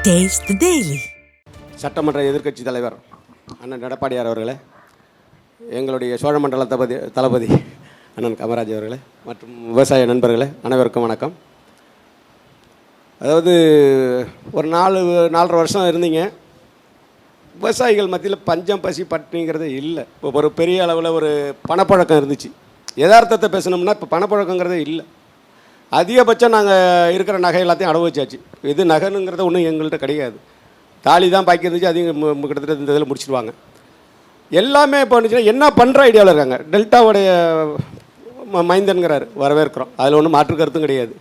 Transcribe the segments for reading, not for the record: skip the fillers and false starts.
Taste the Daily. சட்டமன்ற எதிர்க்கட்சி தலைவர் அண்ணன் எடப்பாடியார் அவர்களே, எங்களுடைய சோழமண்டல தளபதி அண்ணன் காமராஜ் அவர்களே மற்றும் விவசாய நண்பர்களே, அனைவருக்கும் வணக்கம். அதாவது ஒரு 4.5 வருஷம் இருந்தீங்க. விவசாயிகள் மத்தியில் பஞ்சம் பசி பட்டினிங்கிறது இல்லை. இப்போ ஒரு பெரிய அளவில் ஒரு பணப்பழக்கம் இருந்துச்சு. யதார்த்தத்தை பேசணும்னா இப்போ பணப்பழக்கங்கிறதே இல்லை. அதிகபட்சம் நாங்கள் இருக்கிற நகை எல்லாத்தையும் அனுபவிச்சாச்சு. இது நகைங்கிறத ஒன்றும் எங்கள்கிட்ட கிடையாது. தாலி தான் பாக்கி இருந்துச்சு. அதையும் கிட்டத்தட்ட இந்த இதில் முடிச்சிடுவாங்க. எல்லாமே இப்போ இருந்துச்சுன்னா என்ன பண்ணுற ஐடியாவில் இருக்காங்க. டெல்டாவுடைய மைந்தன்கிறார், வரவேற்கிறோம். அதில் ஒன்றும் மாற்று கருத்தும் கிடையாது.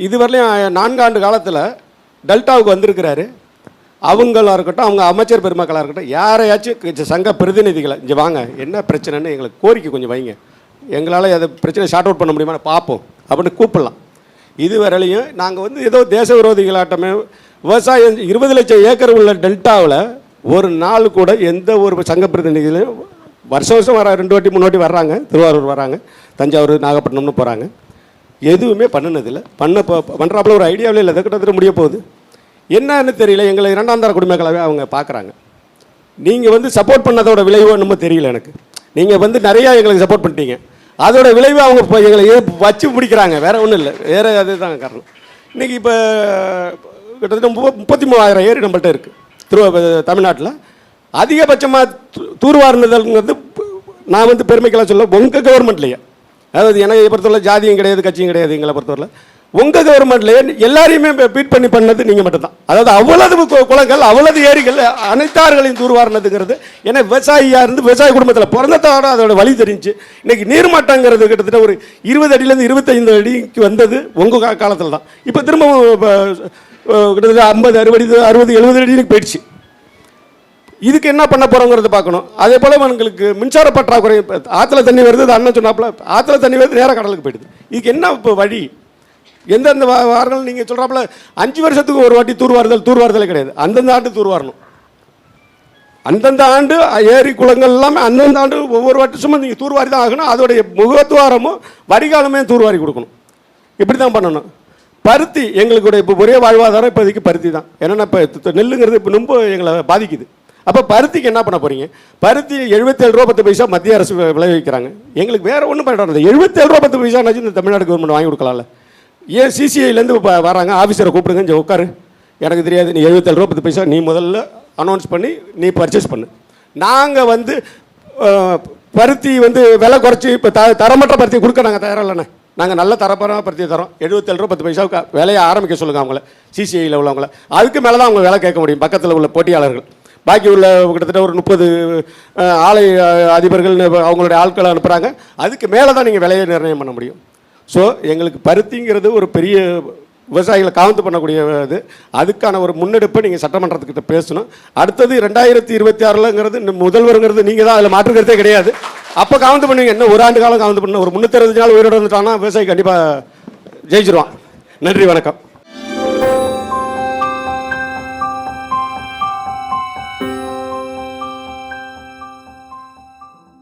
இதுவரையிலையும் 4 ஆண்டு காலத்தில் டெல்டாவுக்கு வந்திருக்கிறாரு. அவங்களாக இருக்கட்டும், அவங்க அமைச்சர் பெருமக்களாக இருக்கட்டும், யாரையாச்சும் சங்க பிரதிநிதிகளை இங்கே வாங்க, என்ன பிரச்சனைன்னு எங்களுக்கு கோரிக்கை கொஞ்சம் வைங்க, எங்களால் அதை பிரச்சனை ஷார்ட் அவுட் பண்ண முடியுமா பார்ப்போம் அப்படின்னு கூப்பிடலாம். இதுவரையிலையும் நாங்கள் ஏதோ தேச விரோதிகளாட்டமே விவசாயம் 20 லட்சம் ஏக்கர் உள்ள டெல்டாவில் ஒரு நாள் கூட எந்த ஒரு சங்க பிரதிநிதிகளையும் வருஷம் வர 2 வாட்டி 3 வாட்டி வர்றாங்க. திருவாரூர் வராங்க, தஞ்சாவூர், நாகப்பட்டினம்னு போகிறாங்க. எதுவுமே பண்ணினதில்லை. பண்ணுறாப்புல ஒரு ஐடியாவில் இல்லை. கிட்டத்தட்ட முடிய போகுது. என்னன்னு தெரியல. எங்களை 2ஆம் தர குடிமக்களாகவே அவங்க பார்க்குறாங்க. நீங்கள் சப்போர்ட் பண்ணதோட விளைவு என்னமோ தெரியல எனக்கு. நீங்கள் நிறையா எங்களுக்கு சப்போர்ட் பண்ணிட்டீங்க. அதோட விளைவு அவங்க இப்போ எங்களை வச்சு பிடிக்கிறாங்க. வேறு ஒன்றும் இல்லை. வேறு அதுதான் காரணம். இன்றைக்கி இப்போ கிட்டத்தட்ட 33,000 ஏரி நம்மள்கிட்ட இருக்குது தமிழ்நாட்டில். அதிகபட்சமாக தூர்வாரினதுங்கிறது நான் பெருமைக்கெல்லாம் சொல்ல உங்கள் கவர்மெண்ட்லேயே. அதாவது எனக்கு பொறுத்தவரை ஜாதியும் கிடையாது, கட்சியும் கிடையாது. எங்களை பொறுத்தவரை உங்கள் கவர்மெண்ட்லேயே எல்லாரையுமே பீட் பண்ணது நீங்கள் மட்டும்தான். அதாவது அவ்வளவு குளங்கள், அவ்வளவு ஏரிகள் அனைத்தார்களையும் தூர்வாரினதுங்கிறது. ஏன்னா விவசாயியாக இருந்து விவசாய குடும்பத்தில் பிறந்ததோட அதோட வழி தெரிஞ்சு இன்றைக்கி நீர்மட்டங்கிறது கிட்டத்தட்ட ஒரு 20 அடியிலேருந்து 25 அடிக்கு வந்தது உங்கள் காலத்தில் தான். இப்போ திரும்ப கிட்டத்தட்ட 50, 60, 70 அடிக்கு போயிடுச்சு. இதுக்கு என்ன பண்ண போகிறோங்கிறத பார்க்கணும். அதே போல் எங்களுக்கு மின்சார பற்றாக்குறை. ஆற்றுல தண்ணி வருது, அது அண்ணன் சொன்னாப்புல ஆற்றுல தண்ணி வருது, நேராக கடலுக்கு போயிடுது. இதுக்கு என்ன இப்போ வழி? எந்தெந்த வாரங்கள் நீங்கள் சொல்கிறாப்புல 5 வருஷத்துக்கு ஒரு வாட்டி தூர்வாறுதலே கிடையாது. அந்தந்த ஆண்டு தூர்வாரணும். அந்தந்த ஆண்டு ஏரி குளங்கள் எல்லாமே அந்தந்த ஆண்டு ஒவ்வொரு வருஷமும் நீங்கள் தூர்வாரி தான் ஆகணும். அதோடைய முகத்துவாரமும் வரிகாலமே தூர்வாரி கொடுக்கணும். இப்படி தான் பண்ணணும். பருத்தி எங்களுடைய இப்போ ஒரே வாழ்வாதாரம் இப்போதைக்கு பருத்தி தான். ஏன்னா இப்போ நெல்லுங்கிறது இப்போ ரொம்ப எங்களை பாதிக்குது. அப்போ பருத்திக்கு என்ன பண்ண போகிறீங்க? பருத்தி 77 ரூபா 10 பைசா மத்திய அரசு விளைவிக்கிறாங்க. எங்களுக்கு வேறு ஒன்றும் பண்ணுறது. 77 ரூபா 10 பைசானாச்சும் இந்த தமிழ்நாடு கவர்மெண்ட் வாங்கி கொடுக்கலாம்ல. ஏன் சிசிஐலேருந்து இப்போ வராங்க, ஆஃபீஸரை கூப்பிடுங்க, இங்கே உட்காரு, எனக்கு தெரியாது, நீ 77 ரூபா 10 பைசா நீ முதல்ல அனௌன்ஸ் பண்ணி நீ பர்ச்சேஸ் பண்ணு. நாங்கள் பருத்தி விலை குறைச்சி இப்போ தரமற்ற பருத்தி கொடுக்க நாங்கள் தயாராக இல்லைண்ணே. நாங்கள் நல்ல தரப்பரமாக பருத்தி தரோம். 77 ரூபா 10 பைசாவுக்கு விலையை ஆரம்பிக்க சொல்லுங்கள் அவங்கள, சிசிஐயில் உள்ளவங்கள. அதுக்கு மேலே தான் அவங்க விலை கேட்க முடியும். பக்கத்தில் உள்ள போட்டியாளர்கள் பாக்கி உள்ள கிட்டத்தட்ட ஒரு 30 ஆலை அதிபர்கள் அவங்களுடைய ஆட்களை அனுப்புகிறாங்க. அதுக்கு மேலே தான் நீங்கள் விலையை நிர்ணயம் பண்ண முடியும். ஸோ எங்களுக்கு பருத்திங்கிறது ஒரு பெரிய விவசாயிகளை காவந்து பண்ணக்கூடிய இது. அதுக்கான ஒரு முன்னெடுப்பை நீங்கள் சட்டமன்றத்துக்கிட்ட பேசணும். அடுத்தது 2026ங்கிறது முதல்வருங்கிறது நீங்கள் தான். அதில் மாற்றுக்கிறதே கிடையாது. அப்போ காவந்து பண்ணுவீங்க. என்ன ஒரு ஆண்டு காலம் காவந்து பண்ணணும். ஒரு 360 நாள் உயிரோடு வந்துட்டாங்கன்னா விவசாயி கண்டிப்பாக ஜெயிச்சிருவான். நன்றி, வணக்கம்.